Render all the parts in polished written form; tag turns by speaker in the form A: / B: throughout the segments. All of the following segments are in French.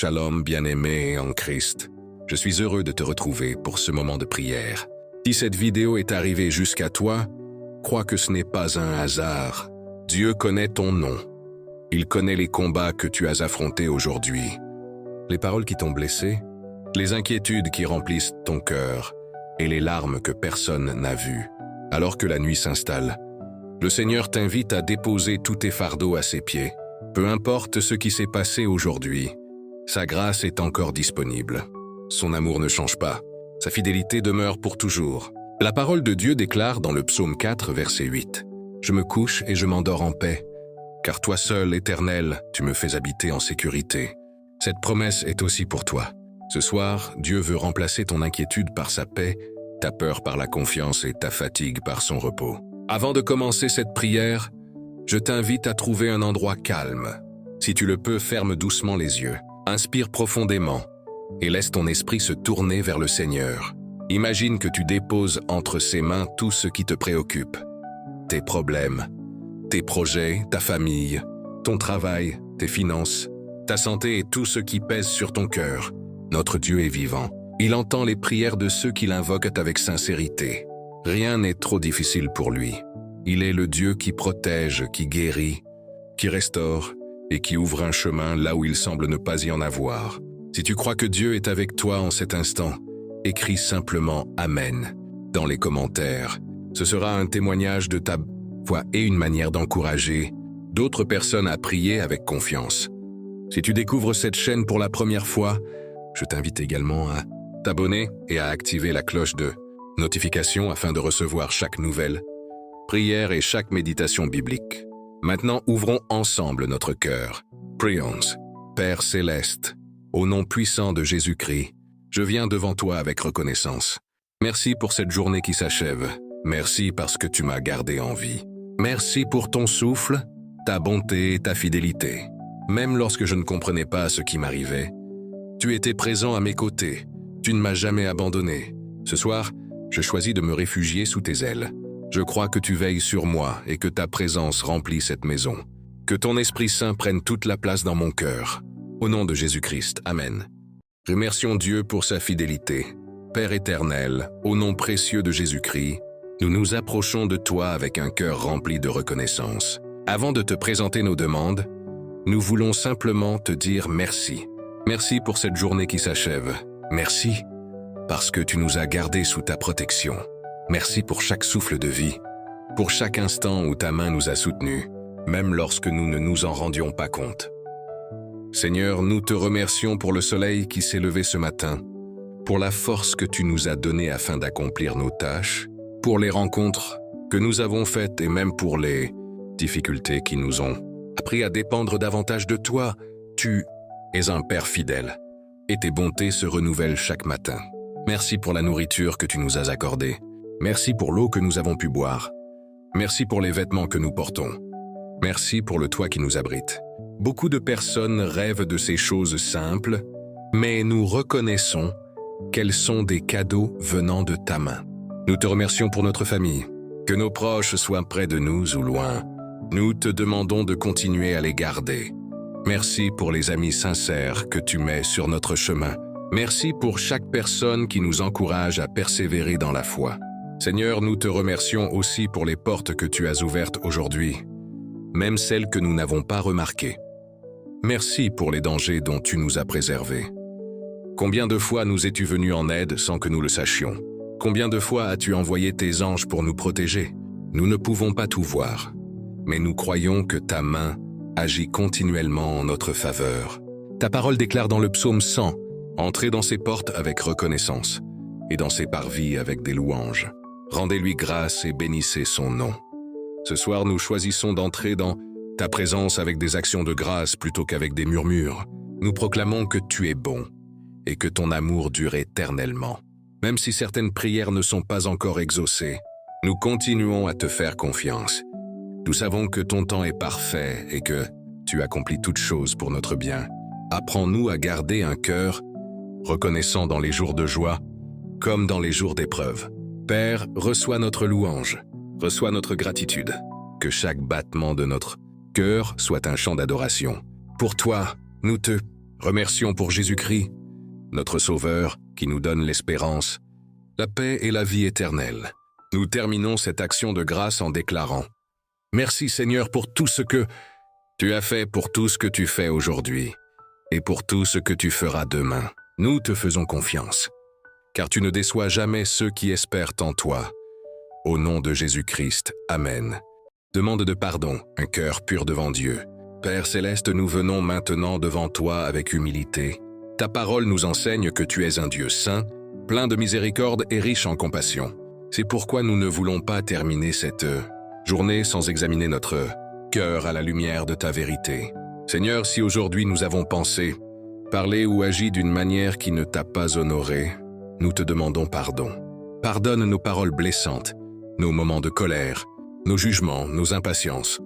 A: Shalom bien-aimé en Christ. Je suis heureux de te retrouver pour ce moment de prière. Si cette vidéo est arrivée jusqu'à toi, crois que ce n'est pas un hasard. Dieu connaît ton nom. Il connaît les combats que tu as affrontés aujourd'hui, les paroles qui t'ont blessé, les inquiétudes qui remplissent ton cœur et les larmes que personne n'a vues. Alors que la nuit s'installe, le Seigneur t'invite à déposer tous tes fardeaux à ses pieds. Peu importe ce qui s'est passé aujourd'hui, sa grâce est encore disponible. Son amour ne change pas, sa fidélité demeure pour toujours. La parole de Dieu déclare dans le psaume 4, verset 8 « Je me couche et je m'endors en paix, car toi seul, Éternel, tu me fais habiter en sécurité. » Cette promesse est aussi pour toi. Ce soir, Dieu veut remplacer ton inquiétude par sa paix, ta peur par la confiance et ta fatigue par son repos. Avant de commencer cette prière, je t'invite à trouver un endroit calme. Si tu le peux, ferme doucement les yeux, inspire profondément et laisse ton esprit se tourner vers le Seigneur. Imagine que tu déposes entre ses mains tout ce qui te préoccupe. Tes problèmes, tes projets, ta famille, ton travail, tes finances, ta santé et tout ce qui pèse sur ton cœur. Notre Dieu est vivant. Il entend les prières de ceux qui l'invoquent avec sincérité. Rien n'est trop difficile pour lui. Il est le Dieu qui protège, qui guérit, qui restaure et qui ouvre un chemin là où il semble ne pas y en avoir. Si tu crois que Dieu est avec toi en cet instant, écris simplement « Amen » dans les commentaires. Ce sera un témoignage de ta foi et une manière d'encourager d'autres personnes à prier avec confiance. Si tu découvres cette chaîne pour la première fois, je t'invite également à t'abonner et à activer la cloche de notification afin de recevoir chaque nouvelle prière et chaque méditation biblique. Maintenant, ouvrons ensemble notre cœur. Prions. Père céleste, au nom puissant de Jésus-Christ, je viens devant toi avec reconnaissance. Merci pour cette journée qui s'achève. Merci parce que tu m'as gardé en vie. Merci pour ton souffle, ta bonté et ta fidélité. Même lorsque je ne comprenais pas ce qui m'arrivait, tu étais présent à mes côtés. Tu ne m'as jamais abandonné. Ce soir, je choisis de me réfugier sous tes ailes. Je crois que tu veilles sur moi et que ta présence remplit cette maison. Que ton Esprit Saint prenne toute la place dans mon cœur. Au nom de Jésus-Christ, Amen. Remercions Dieu pour sa fidélité. Père éternel, au nom précieux de Jésus-Christ, nous nous approchons de toi avec un cœur rempli de reconnaissance. Avant de te présenter nos demandes, nous voulons simplement te dire merci. Merci pour cette journée qui s'achève. Merci parce que tu nous as gardés sous ta protection. Merci pour chaque souffle de vie, pour chaque instant où ta main nous a soutenus, même lorsque nous ne nous en rendions pas compte. Seigneur, nous te remercions pour le soleil qui s'est levé ce matin, pour la force que tu nous as donnée afin d'accomplir nos tâches, pour les rencontres que nous avons faites et même pour les difficultés qui nous ont appris à dépendre davantage de toi. Tu es un Père fidèle et tes bontés se renouvellent chaque matin. Merci pour la nourriture que tu nous as accordée. Merci pour l'eau que nous avons pu boire. Merci pour les vêtements que nous portons. Merci pour le toit qui nous abrite. Beaucoup de personnes rêvent de ces choses simples, mais nous reconnaissons qu'elles sont des cadeaux venant de ta main. Nous te remercions pour notre famille. Que nos proches soient près de nous ou loin, nous te demandons de continuer à les garder. Merci pour les amis sincères que tu mets sur notre chemin. Merci pour chaque personne qui nous encourage à persévérer dans la foi. Seigneur, nous te remercions aussi pour les portes que tu as ouvertes aujourd'hui, même celles que nous n'avons pas remarquées. Merci pour les dangers dont tu nous as préservés. Combien de fois nous es-tu venu en aide sans que nous le sachions? Combien de fois as-tu envoyé tes anges pour nous protéger? Nous ne pouvons pas tout voir, mais nous croyons que ta main agit continuellement en notre faveur. Ta parole déclare dans le psaume 100, « Entrez dans ses portes avec reconnaissance, et dans ses parvis avec des louanges. Rendez-lui grâce et bénissez son nom. » Ce soir, nous choisissons d'entrer dans ta présence avec des actions de grâce plutôt qu'avec des murmures. Nous proclamons que tu es bon et que ton amour dure éternellement. Même si certaines prières ne sont pas encore exaucées, nous continuons à te faire confiance. Nous savons que ton temps est parfait et que tu accomplis toutes choses pour notre bien. Apprends-nous à garder un cœur reconnaissant dans les jours de joie comme dans les jours d'épreuve. Père, reçois notre louange, reçois notre gratitude. Que chaque battement de notre cœur soit un chant d'adoration. Pour toi, nous te Remercions pour Jésus-Christ, notre Sauveur, qui nous donne l'espérance, la paix et la vie éternelle. Nous terminons cette action de grâce en déclarant « Merci Seigneur pour tout ce que tu as fait, pour tout ce que tu fais aujourd'hui, et pour tout ce que tu feras demain. Nous te faisons confiance, car tu ne déçois jamais ceux qui espèrent en toi. Au nom de Jésus-Christ, Amen. » Demande de pardon, un cœur pur devant Dieu. Père Céleste, nous venons maintenant devant toi avec humilité. Ta parole nous enseigne que tu es un Dieu saint, plein de miséricorde et riche en compassion. C'est pourquoi nous ne voulons pas terminer cette journée sans examiner notre cœur à la lumière de ta vérité. Seigneur, si aujourd'hui nous avons pensé, parlé ou agi d'une manière qui ne t'a pas honoré, nous te demandons pardon. Pardonne nos paroles blessantes, nos moments de colère, nos jugements, nos impatiences,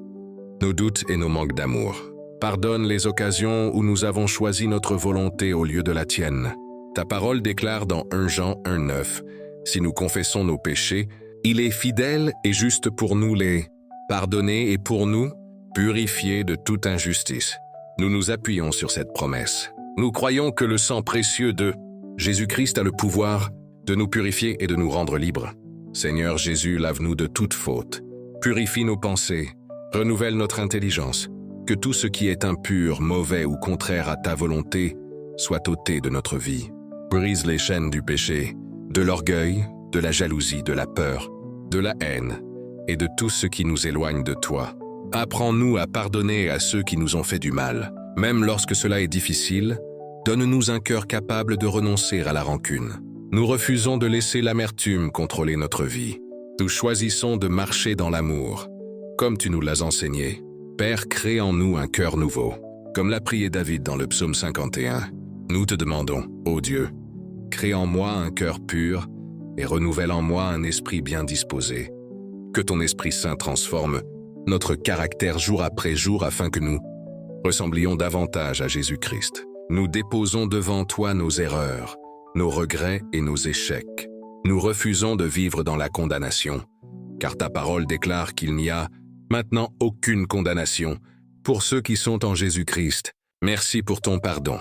A: nos doutes et nos manques d'amour. Pardonne les occasions où nous avons choisi notre volonté au lieu de la tienne. Ta parole déclare dans 1 Jean 1,9 « Si nous confessons nos péchés, il est fidèle et juste pour nous les pardonner et pour nous purifier de toute injustice. » Nous nous appuyons sur cette promesse. Nous croyons que le sang précieux de Jésus-Christ a le pouvoir de nous purifier et de nous rendre libres. Seigneur Jésus, lave-nous de toute faute. Purifie nos pensées, renouvelle notre intelligence. Que tout ce qui est impur, mauvais ou contraire à ta volonté soit ôté de notre vie. Brise les chaînes du péché, de l'orgueil, de la jalousie, de la peur, de la haine et de tout ce qui nous éloigne de toi. Apprends-nous à pardonner à ceux qui nous ont fait du mal. Même lorsque cela est difficile, donne-nous un cœur capable de renoncer à la rancune. Nous refusons de laisser l'amertume contrôler notre vie. Nous choisissons de marcher dans l'amour, comme tu nous l'as enseigné. Père, crée en nous un cœur nouveau. Comme l'a prié David dans le psaume 51, nous te demandons, ô Dieu, crée en moi un cœur pur et renouvelle en moi un esprit bien disposé. Que ton Esprit Saint transforme notre caractère jour après jour afin que nous ressemblions davantage à Jésus-Christ. Nous déposons devant toi nos erreurs, nos regrets et nos échecs. Nous refusons de vivre dans la condamnation, car ta parole déclare qu'il n'y a maintenant aucune condamnation pour ceux qui sont en Jésus-Christ. Merci pour ton pardon,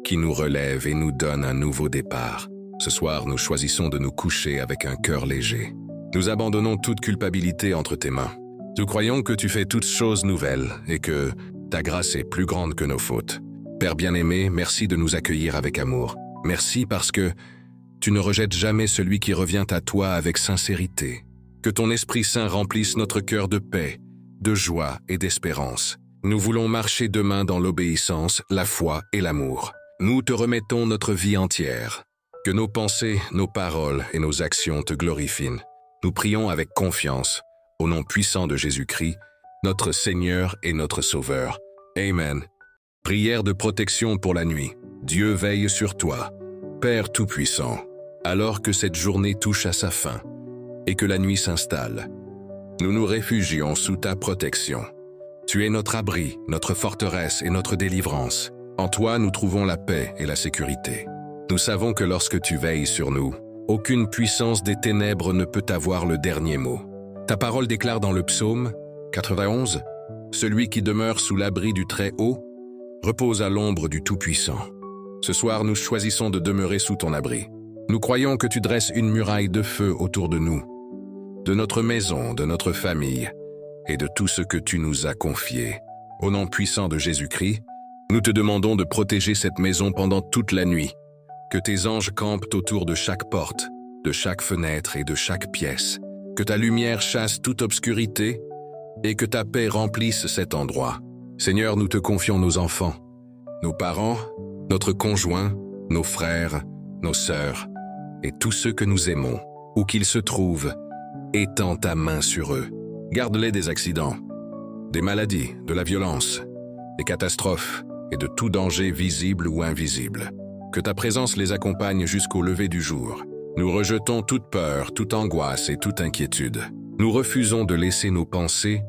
A: qui nous relève et nous donne un nouveau départ. Ce soir, nous choisissons de nous coucher avec un cœur léger. Nous abandonnons toute culpabilité entre tes mains. Nous croyons que tu fais toutes choses nouvelles et que ta grâce est plus grande que nos fautes. Père bien-aimé, merci de nous accueillir avec amour. Merci parce que tu ne rejettes jamais celui qui revient à toi avec sincérité. Que ton Esprit Saint remplisse notre cœur de paix, de joie et d'espérance. Nous voulons marcher demain dans l'obéissance, la foi et l'amour. Nous te remettons notre vie entière. Que nos pensées, nos paroles et nos actions te glorifient. Nous prions avec confiance, au nom puissant de Jésus-Christ, notre Seigneur et notre Sauveur. Amen. Prière de protection pour la nuit. Dieu veille sur toi, Père Tout-Puissant, alors que cette journée touche à sa fin et que la nuit s'installe. Nous nous réfugions sous ta protection. Tu es notre abri, notre forteresse et notre délivrance. En toi, nous trouvons la paix et la sécurité. Nous savons que lorsque tu veilles sur nous, aucune puissance des ténèbres ne peut avoir le dernier mot. Ta parole déclare dans le psaume 91, « Celui qui demeure sous l'abri du Très-Haut repose à l'ombre du Tout-Puissant. » Ce soir, nous choisissons de demeurer sous ton abri. Nous croyons que tu dresses une muraille de feu autour de nous, de notre maison, de notre famille et de tout ce que tu nous as confié. Au nom puissant de Jésus-Christ, nous te demandons de protéger cette maison pendant toute la nuit. Que tes anges campent autour de chaque porte, de chaque fenêtre et de chaque pièce. Que ta lumière chasse toute obscurité et que ta paix remplisse cet endroit. Seigneur, nous te confions nos enfants, nos parents, notre conjoint, nos frères, nos sœurs et tous ceux que nous aimons, où qu'ils se trouvent, étends ta main sur eux. Garde-les des accidents, des maladies, de la violence, des catastrophes et de tout danger visible ou invisible. Que ta présence les accompagne jusqu'au lever du jour. Nous rejetons toute peur, toute angoisse et toute inquiétude. Nous refusons de laisser nos pensées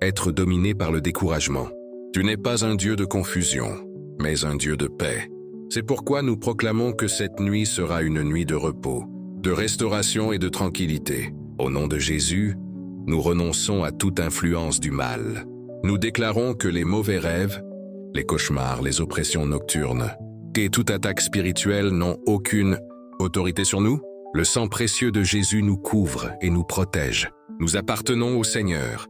A: être dominées par le découragement. Tu n'es pas un Dieu de confusion, mais un Dieu de paix. C'est pourquoi nous proclamons que cette nuit sera une nuit de repos, de restauration et de tranquillité. Au nom de Jésus, nous renonçons à toute influence du mal. Nous déclarons que les mauvais rêves, les cauchemars, les oppressions nocturnes. Et toute attaque spirituelle n'ont aucune autorité sur nous. Le sang précieux de Jésus nous couvre et nous protège. Nous appartenons au Seigneur,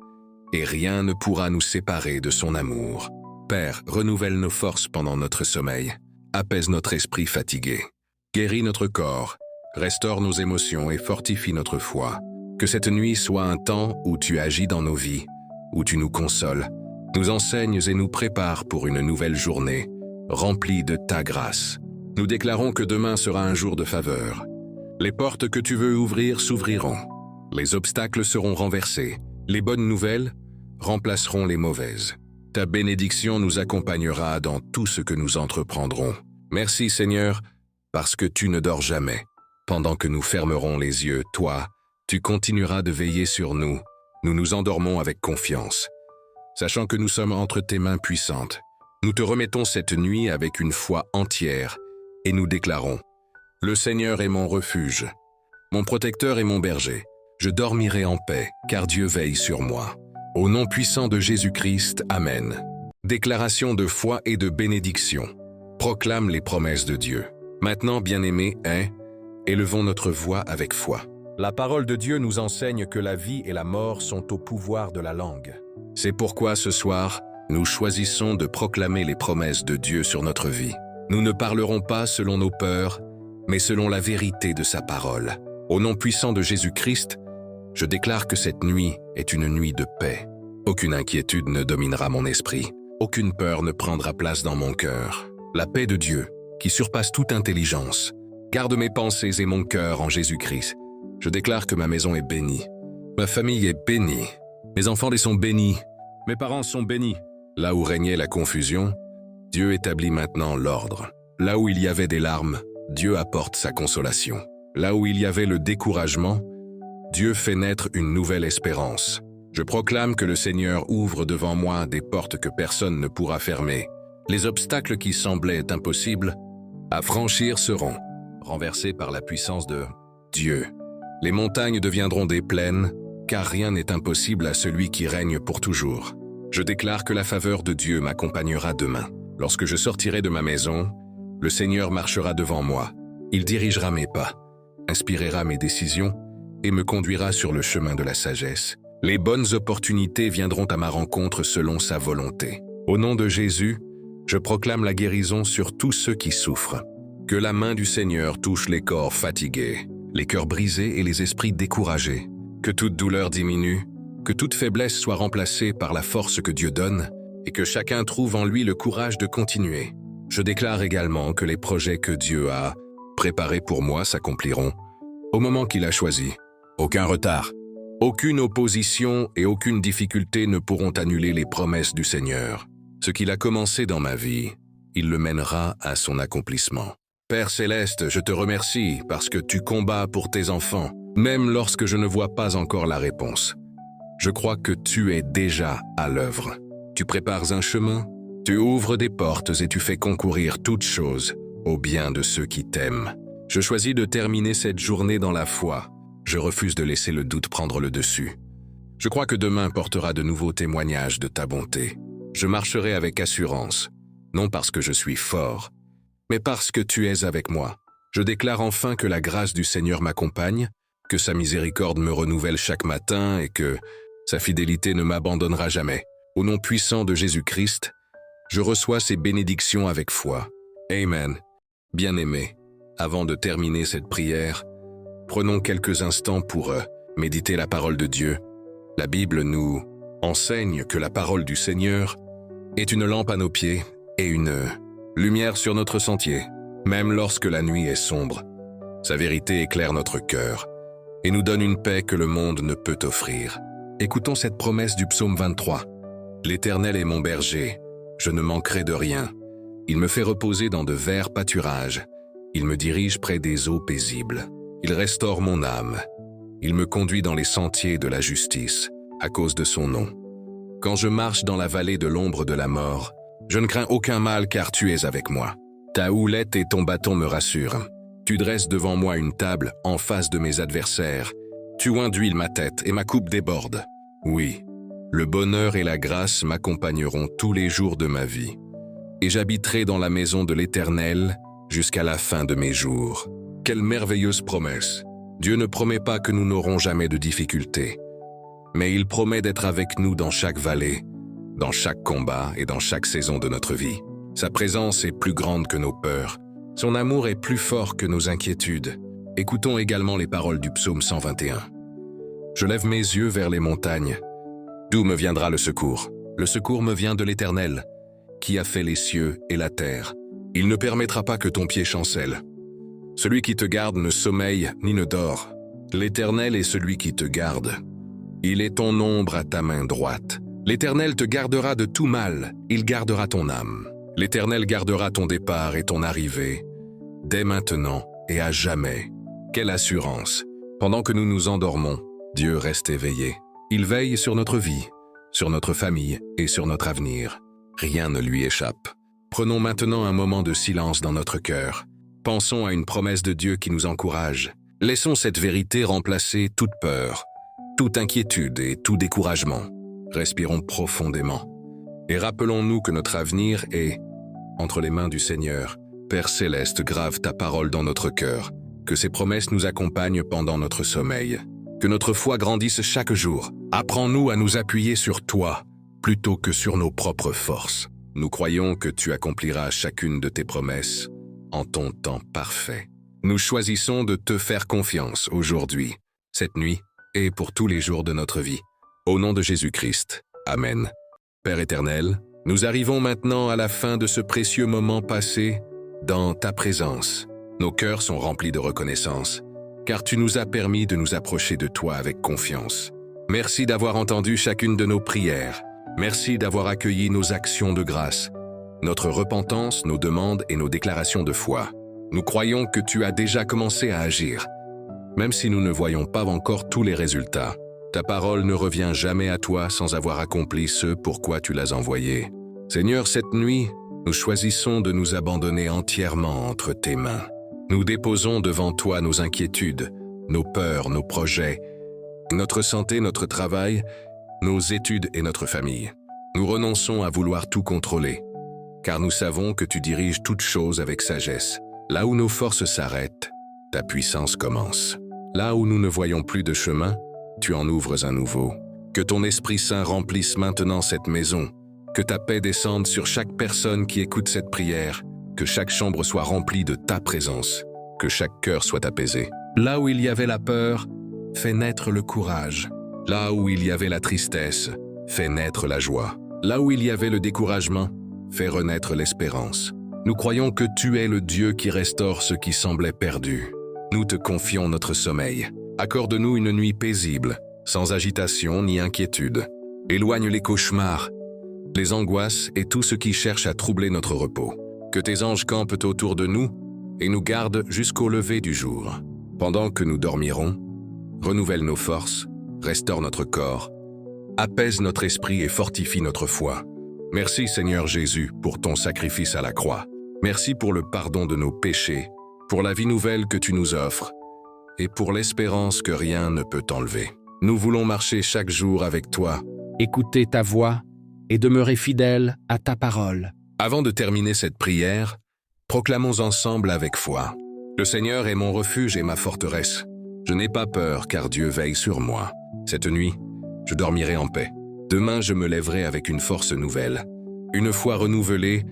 A: et rien ne pourra nous séparer de son amour. Père, renouvelle nos forces pendant notre sommeil, apaise notre esprit fatigué, guéris notre corps, restaure nos émotions et fortifie notre foi. Que cette nuit soit un temps où tu agis dans nos vies, où tu nous consoles, nous enseignes et nous prépares pour une nouvelle journée, remplie de ta grâce. Nous déclarons que demain sera un jour de faveur. Les portes que tu veux ouvrir s'ouvriront. Les obstacles seront renversés. Les bonnes nouvelles remplaceront les mauvaises. Ta bénédiction nous accompagnera dans tout ce que nous entreprendrons. Merci Seigneur, parce que tu ne dors jamais. Pendant que nous fermerons les yeux, toi, tu continueras de veiller sur nous. Nous nous endormons avec confiance, sachant que nous sommes entre tes mains puissantes. Nous te remettons cette nuit avec une foi entière et nous déclarons: le Seigneur est mon refuge, mon protecteur et mon berger. Je dormirai en paix, car Dieu veille sur moi. Au nom puissant de Jésus-Christ, Amen. Déclaration de foi et de bénédiction. Proclame les promesses de Dieu. Maintenant, bien-aimés, élevons notre voix avec foi. La parole de Dieu nous enseigne que la vie et la mort sont au pouvoir de la langue. C'est pourquoi ce soir, nous choisissons de proclamer les promesses de Dieu sur notre vie. Nous ne parlerons pas selon nos peurs, mais selon la vérité de sa parole. Au nom puissant de Jésus-Christ, je déclare que cette nuit est une nuit de paix. Aucune inquiétude ne dominera mon esprit. Aucune peur ne prendra place dans mon cœur. La paix de Dieu, qui surpasse toute intelligence, garde mes pensées et mon cœur en Jésus-Christ. Je déclare que ma maison est bénie. Ma famille est bénie. Mes enfants les sont bénis. Mes parents sont bénis. Là où régnait la confusion, Dieu établit maintenant l'ordre. Là où il y avait des larmes, Dieu apporte sa consolation. Là où il y avait le découragement, Dieu fait naître une nouvelle espérance. Je proclame que le Seigneur ouvre devant moi des portes que personne ne pourra fermer. Les obstacles qui semblaient impossibles à franchir seront renversés par la puissance de Dieu. Les montagnes deviendront des plaines, car rien n'est impossible à celui qui règne pour toujours. Je déclare que la faveur de Dieu m'accompagnera demain. Lorsque je sortirai de ma maison, le Seigneur marchera devant moi. Il dirigera mes pas, inspirera mes décisions et me conduira sur le chemin de la sagesse. Les bonnes opportunités viendront à ma rencontre selon sa volonté. Au nom de Jésus, je proclame la guérison sur tous ceux qui souffrent. Que la main du Seigneur touche les corps fatigués, les cœurs brisés et les esprits découragés. Que toute douleur diminue, que toute faiblesse soit remplacée par la force que Dieu donne et que chacun trouve en lui le courage de continuer. Je déclare également que les projets que Dieu a préparés pour moi s'accompliront au moment qu'il a choisi. Aucun retard, aucune opposition et aucune difficulté ne pourront annuler les promesses du Seigneur. Ce qu'il a commencé dans ma vie, il le mènera à son accomplissement. Père Céleste, je te remercie parce que tu combats pour tes enfants, même lorsque je ne vois pas encore la réponse. Je crois que tu es déjà à l'œuvre. Tu prépares un chemin, tu ouvres des portes et tu fais concourir toutes choses au bien de ceux qui t'aiment. Je choisis de terminer cette journée dans la foi. Je refuse de laisser le doute prendre le dessus. Je crois que demain portera de nouveaux témoignages de ta bonté. Je marcherai avec assurance, non parce que je suis fort, mais parce que tu es avec moi. Je déclare enfin que la grâce du Seigneur m'accompagne, que sa miséricorde me renouvelle chaque matin et que sa fidélité ne m'abandonnera jamais. Au nom puissant de Jésus-Christ, je reçois ces bénédictions avec foi. Amen. Bien-aimés, avant de terminer cette prière, prenons quelques instants pour méditer la parole de Dieu. La Bible nous enseigne que la parole du Seigneur est une lampe à nos pieds et une lumière sur notre sentier. Même lorsque la nuit est sombre, sa vérité éclaire notre cœur et nous donne une paix que le monde ne peut offrir. Écoutons cette promesse du psaume 23. L'Éternel est mon berger, je ne manquerai de rien. Il me fait reposer dans de verts pâturages. Il me dirige près des eaux paisibles. Il restaure mon âme. Il me conduit dans les sentiers de la justice, à cause de son nom. Quand je marche dans la vallée de l'ombre de la mort, je ne crains aucun mal car tu es avec moi. Ta houlette et ton bâton me rassurent. Tu dresses devant moi une table en face de mes adversaires. Tu oins d'huile ma tête et ma coupe déborde. Oui, le bonheur et la grâce m'accompagneront tous les jours de ma vie. et j'habiterai dans la maison de l'Éternel jusqu'à la fin de mes jours. Quelle merveilleuse promesse! Dieu ne promet pas que nous n'aurons jamais de difficultés, mais il promet d'être avec nous dans chaque vallée, dans chaque combat et dans chaque saison de notre vie. Sa présence est plus grande que nos peurs. Son amour est plus fort que nos inquiétudes. Écoutons également les paroles du psaume 121. Je lève mes yeux vers les montagnes. D'où me viendra le secours? Le secours me vient de l'Éternel, qui a fait les cieux et la terre. Il ne permettra pas que ton pied chancelle. Celui qui te garde ne sommeille ni ne dort. L'Éternel est celui qui te garde. Il est ton ombre à ta main droite. L'Éternel te gardera de tout mal, il gardera ton âme. L'Éternel gardera ton départ et ton arrivée, dès maintenant et à jamais. Quelle assurance! Pendant que nous nous endormons, Dieu reste éveillé. Il veille sur notre vie, sur notre famille et sur notre avenir. Rien ne lui échappe. Prenons maintenant un moment de silence dans notre cœur. Pensons à une promesse de Dieu qui nous encourage. Laissons cette vérité remplacer toute peur, toute inquiétude et tout découragement. Respirons profondément. Et rappelons-nous que notre avenir est entre les mains du Seigneur. Père céleste, grave ta parole dans notre cœur. Que ces promesses nous accompagnent pendant notre sommeil. Que notre foi grandisse chaque jour. Apprends-nous à nous appuyer sur toi, plutôt que sur nos propres forces. Nous croyons que tu accompliras chacune de tes promesses en ton temps parfait. Nous choisissons de te faire confiance aujourd'hui, cette nuit et pour tous les jours de notre vie. Au nom de Jésus-Christ. Amen. Père éternel, nous arrivons maintenant à la fin de ce précieux moment passé dans ta présence. Nos cœurs sont remplis de reconnaissance, car tu nous as permis de nous approcher de toi avec confiance. Merci d'avoir entendu chacune de nos prières. Merci d'avoir accueilli nos actions de grâce, notre repentance, nos demandes et nos déclarations de foi. Nous croyons que tu as déjà commencé à agir, même si nous ne voyons pas encore tous les résultats. Ta parole ne revient jamais à toi sans avoir accompli ce pourquoi tu l'as envoyée. Seigneur, cette nuit, nous choisissons de nous abandonner entièrement entre tes mains. Nous déposons devant toi nos inquiétudes, nos peurs, nos projets, notre santé, notre travail, nos études et notre famille. Nous renonçons à vouloir tout contrôler, car nous savons que tu diriges toutes choses avec sagesse. Là où nos forces s'arrêtent, ta puissance commence. Là où nous ne voyons plus de chemin, tu en ouvres un nouveau. Que ton Esprit Saint remplisse maintenant cette maison, que ta paix descende sur chaque personne qui écoute cette prière, que chaque chambre soit remplie de ta présence, que chaque cœur soit apaisé. Là où il y avait la peur, fais naître le courage. Là où il y avait la tristesse, fais naître la joie. Là où il y avait le découragement, fais renaître l'espérance. Nous croyons que tu es le Dieu qui restaure ce qui semblait perdu. Nous te confions notre sommeil. Accorde-nous une nuit paisible, sans agitation ni inquiétude. Éloigne les cauchemars, les angoisses et tout ce qui cherche à troubler notre repos. Que tes anges campent autour de nous et nous gardent jusqu'au lever du jour. Pendant que nous dormirons, renouvelle nos forces, restaure notre corps, apaise notre esprit et fortifie notre foi. Merci Seigneur Jésus pour ton sacrifice à la croix. Merci pour le pardon de nos péchés, pour la vie nouvelle que tu nous offres et pour l'espérance que rien ne peut enlever. Nous voulons marcher chaque jour avec toi,
B: écouter ta voix et demeurer fidèles à ta parole.
A: Avant de terminer cette prière, proclamons ensemble avec foi. Le Seigneur est mon refuge et ma forteresse. Je n'ai pas peur car Dieu veille sur moi. Cette nuit, je dormirai en paix. Demain, je me lèverai avec une force nouvelle, une foi renouvelée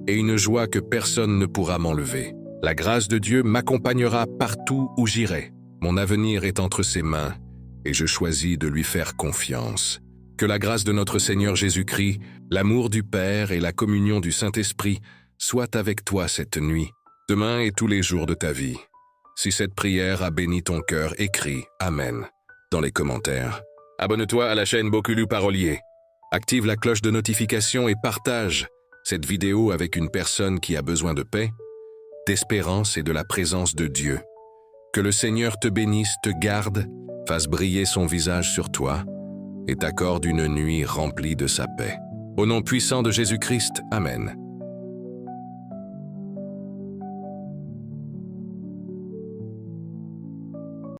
A: et une joie que personne ne pourra m'enlever. La grâce de Dieu m'accompagnera partout où j'irai. Mon avenir est entre ses mains et je choisis de lui faire confiance. Que la grâce de notre Seigneur Jésus-Christ, l'amour du Père et la communion du Saint-Esprit soient avec toi cette nuit, demain et tous les jours de ta vie. Si cette prière a béni ton cœur, écris « Amen » dans les commentaires. Abonne-toi à la chaîne Bokulu Parolier. Active la cloche de notification et partage cette vidéo avec une personne qui a besoin de paix, d'espérance et de la présence de Dieu. Que le Seigneur te bénisse, te garde, fasse briller son visage sur toi et t'accorde une nuit remplie de sa paix. Au nom puissant de Jésus-Christ, Amen.